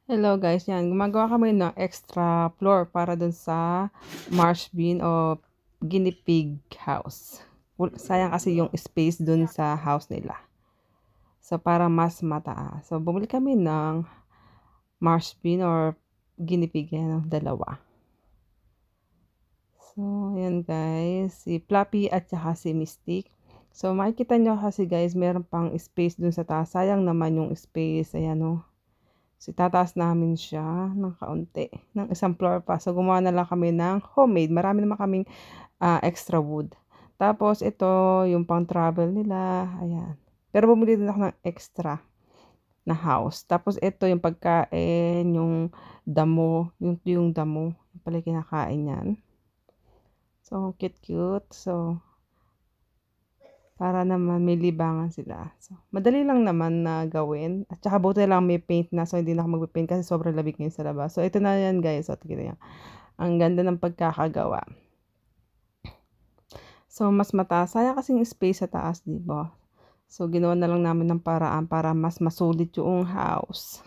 Hello guys, yan. Gumagawa kami ng extra floor para dun sa marsh bean o guinea pig house. Sayang kasi yung space dun sa house nila. So, para mas mataas. So, bumili kami ng marsh bean or guinea pig yan, dalawa. So, yan guys. Si Fluffy at saka si Mystic. So, makikita nyo kasi guys, meron pang space dun sa taas. Sayang naman yung space. Ayan o. So, tataas namin siya ng kaunti, ng isang floor pa. So, gumawa na lang kami ng homemade. Marami naman kaming extra wood. Tapos, ito, yung pang travel nila. Ayan. Pero bumili din ako ng extra na house. Tapos, ito, yung pagkain, yung damo, yung damo. Yung pala kinakain yan. So, cute-cute. So, para naman may libangan sila. So, madali lang naman na gawin. At saka buti lang may paint na. So, hindi na ako magpapaint kasi sobrang labig ngayon sa labas. So, ito na yan guys. So, tignan nyo. Ang ganda ng pagkakagawa. So, mas mataas. Sayang kasing space sa taas, di ba? So, ginawa na lang namin ng paraan para mas masulit yung house.